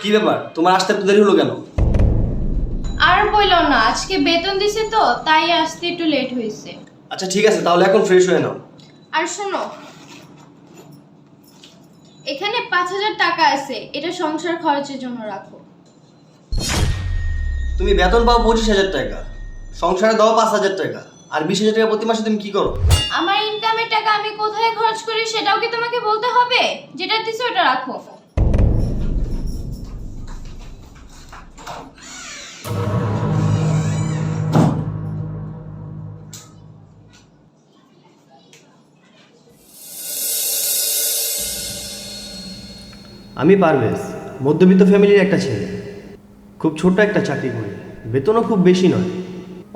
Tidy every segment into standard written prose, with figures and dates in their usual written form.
কি ব্যাপার, তোমার আসতে এত দেরি হলো কেন? আর বইলো না, আজকে বেতন দিছে তো তাই আসতে একটু লেট হয়েছে। আচ্ছা ঠিক আছে, তাহলে এখন ফ্রেশ হয়ে নাও। আর শোনো, এখানে 5,000 টাকা আছে, এটা সংসার খরচের জন্য রাখো। তুমি বেতন পাও 25,000 টাকা, সংসারে দাও 5,000 টাকা, আর 20,000 টাকা প্রতি মাসে তুমি কি করো? আমার ইনকামের টাকা আমি কোথায় খরচ করি সেটাও কি তোমাকে বলতে হবে? যেটা দিছো ওটা রাখো। আমি পারভেজ, মধ্যবিত্ত ফ্যামিলির একটা ছেলে। খুব ছোট একটা চাকরি করি, বেতনও খুব বেশি নয়।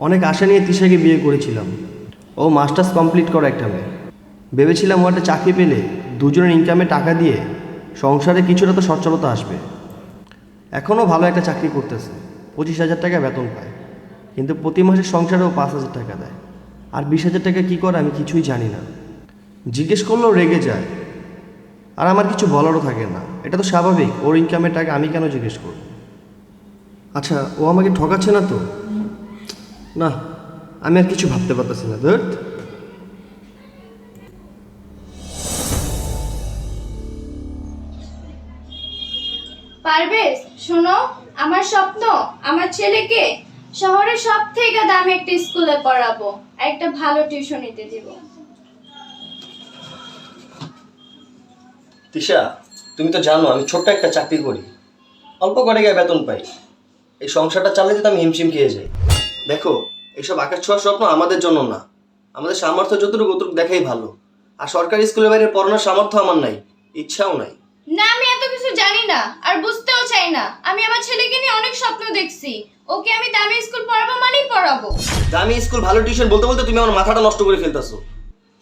অনেক আশা নিয়ে তিশাকে বিয়ে করেছিলাম। ও মাস্টার্স কমপ্লিট করা একটা মেয়ে। ভেবেছিলাম ও একটা চাকরি পেলে দুজনের ইনকামে টাকা দিয়ে সংসারে কিছুটা তো সচ্ছলতা আসবে। এখনও ভালো একটা চাকরি করতেছে, 25,000 টাকা বেতন পায়, কিন্তু প্রতি মাসে সংসারেও 5,000 টাকা দেয়। আর 20,000 টাকা কী করে আমি কিছুই জানি না। জিজ্ঞেস করলেও রেগে যায়, আর আমার কিছু বলারও থাকে না। এটা তো স্বাভাবিক, ওর ইনকামের টাকা আমি কেন জিজ্ঞেস করব? আচ্ছা, ও আমাকে ঠকাচ্ছে না তো? না, আমি আর কিছু ভাবতে পারতেছি না। ধর, পারভেজ শোনো, আমার স্বপ্ন আমার ছেলেকে শহরের সবথেকে দামি একটা স্কুলে পড়াবো আর একটা ভালো টিউশনিতে দিব। তিশা, তুমি তো জানো আমি ছোট্ট একটা চাকরি করি, অল্প করে গায়ে বেতন পাই। এই সংসারটা চালাতে তো আমি হিমশিম খেয়ে যাই। দেখো, এইসব আকাশ ছোঁয়ার স্বপ্ন আমাদের জন্য না। আমাদের সামর্থ্য যতটুকু অতটুকু দেখাই ভালো। আর সরকারি স্কুলের বাইরে পড়ানোর সামর্থ্য আমার নাই, ইচ্ছাও নাই। না, আমি এত কিছু জানি না আর বুঝতেও চাই না। আমি আমার ছেলেকে নিয়ে অনেক স্বপ্ন দেখছি, ওকে আমি দামি স্কুল পড়াবো মানেই পড়াবো। দামি স্কুল, ভালো টিউশন বলতে বলতে তুমি আমার মাথাটা নষ্ট করে ফেলতেছো।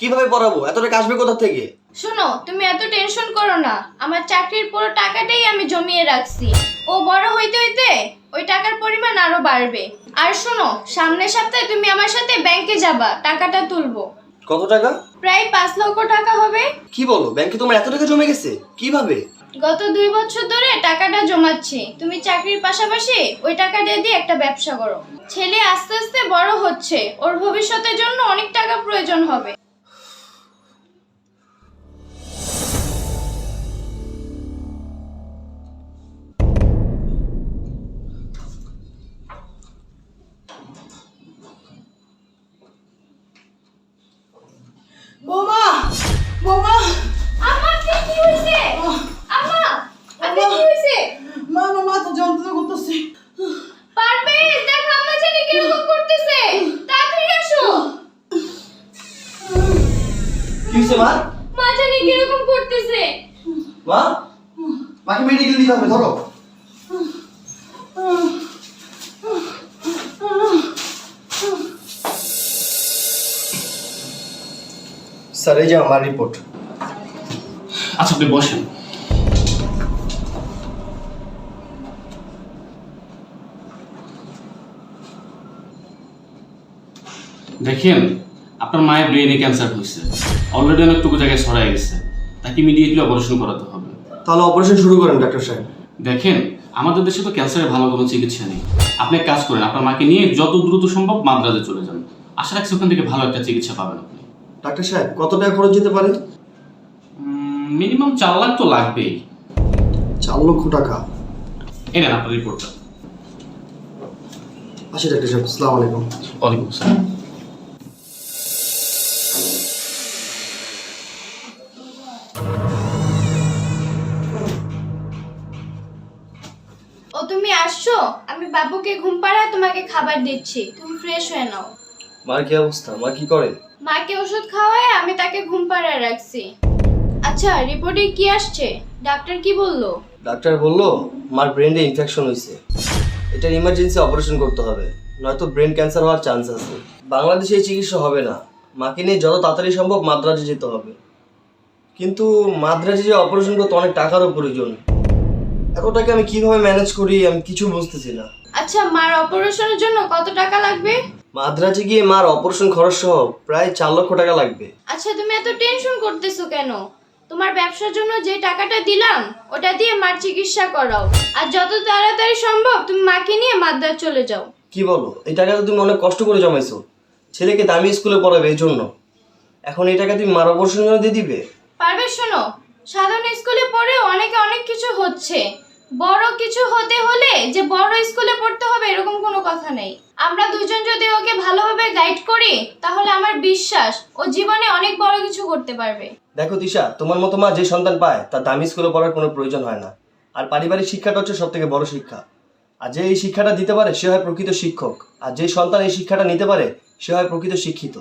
কিভাবে পড়াবো? এত টাকা আসবে কোথা থেকে? শোনো, তুমি এত টেনশন করো না, আমার চাকরির পুরো টাকাটাই আমি জমিয়ে রাখছি। ও বড় হইতে হইতে ওই টাকার পরিমাণ আরো বাড়বে। আর শোনো, সামনের সপ্তাহে তুমি আমার সাথে ব্যাংকে যাবা, টাকাটা তুলবো। কত টাকা? প্রায় 5 লক্ষ টাকা হবে। কি বলো, ব্যাংকে তোমার এত টাকা জমে গেছে? কিভাবে? গত 2 বছর ধরে টাকাটা জমাচ্ছি। তুমি চাকরির পাশাপাশি ওই টাকাটা দিয়ে একটা ব্যবসা করো। ছেলে আস্তে আস্তে বড় হচ্ছে, ওর ভবিষ্যতের জন্য অনেক টাকা প্রয়োজন হবে। বৌমা, বৌমা, আম্মা, কি হইছে? আম্মা, কি হইছে? মা আমার মাথা যন্ত্রণা করতেছে। পারভেজ, দেখো আম্মা জানি কিরকম করতেছে, তাড়াতাড়ি আসো। কি হয়েছে মা? মা জানি কিরকম করতেছে। মা, মাকে মেডিকেল নিতে হবে, ধরো। স্যার, এই যে আমার রিপোর্ট। আচ্ছা, আপনি বসেন। দেখেন, আপনার মায়ের ব্রেনে ক্যান্সার হয়েছে, অলরেডি অনেকটুকু জায়গায় ছড়াই গেছে, তাকে ইমিডিয়েটলি অপারেশন করাতে হবে। তাহলে অপারেশন শুরু করেন ডাক্তার সাহেব। দেখেন, আমাদের দেশে তো ক্যান্সারের ভালো কোনো চিকিৎসা নেই। আপনি এক কাজ করেন, আপনার মাকে নিয়ে যত দ্রুত সম্ভব মাদ্রাজে চলে যান। আশা রাখছি ওখান থেকে ভালো একটা চিকিৎসা পাবেন আপনি। ডাক্তার সাহেব, কত টাকা খরচ যেতে পারে? মিনিমাম 4 লাখ তো লাগবেই। 4 লক্ষ টাকা? এই নেন আপনার রিপোর্টটা। আসি ডাক্তার সাহেব, আসসালামু আলাইকুম। ওয়ালাইকুম আসসালাম। ও তুমি আসছো, আমি বাবুকে ঘুম পাড়ায় তোমাকে খাবার দিচ্ছি, তুমি ফ্রেশ হয়ে নাও। মার কি অবস্থা? মা কি করে? মাকে ওষুধ খাওয়ায় আমি তাকে ঘুম পাড়ায় রাখছি। আচ্ছা, রিপোর্টে কি আসছে? ডাক্তার কি বললো? ডাক্তার বললো মার ব্রেনে ইনফেকশন হয়েছে, এটার ইমার্জেন্সি অপারেশন করতে হবে, নয়তো ব্রেন ক্যান্সার হওয়ার চান্স আছে। বাংলাদেশে এই চিকিৎসা হবে না, মাকে নিয়ে যত তাড়াতাড়ি সম্ভব মাদ্রাজে যেতে হবে। কিন্তু মাদ্রাজে যে অপারেশন করতে অনেক টাকারও প্রয়োজন। এত টাকা আমি কিভাবে ম্যানেজ করি আমি কিছু বুঝতেছি না। আচ্ছা, মার অপারেশনের জন্য কত টাকা লাগবে? মাদ্রাজে গিয়ে মার অপারেশন খরচ সহ প্রায় 4 লক্ষ টাকা লাগবে। আচ্ছা, তুমি এত টেনশন করতেছো কেন? তোমার ব্যবসার জন্য যে টাকাটা দিলাম ওটা দিয়ে মার চিকিৎসা করাও, আর যত তাড়াতাড়ি সম্ভব তুমি মাকে নিয়ে মাদ্রাজ চলে যাও। কি বলো, এই টাকাটা তুমি অনেক কষ্ট করে জমাইছো, ছেলেকে দামি স্কুলে পড়াবে এই জন্য, এখন এই টাকা তুমি মার অপারেশনের জন্য দিয়ে দিবে? পারভেজ শোনো, সাধারণ স্কুলে পড়েও অনেকে অনেক কিছু হচ্ছে, বড় কিছু হতে হলে যে বড় স্কুলে পড়তে হবে এরকম কোনো কথা নেই। আমরা দুজন যদি ওকে ভালোভাবে গাইড করি তাহলে আমার বিশ্বাস ও জীবনে অনেক বড় কিছু করতে পারবে। দেখো তিশা, তোমার মতো মা যে সন্তান পায় তার দামি স্কুলে পড়ার কোনো প্রয়োজন হয় না। আর পারিবারিক শিক্ষাটা হচ্ছে সব থেকে বড় শিক্ষা। আর যে এই শিক্ষাটা দিতে পারে সে হয় প্রকৃত শিক্ষক, আর যে সন্তান এই শিক্ষাটা নিতে পারে সে হয় প্রকৃত শিক্ষিত।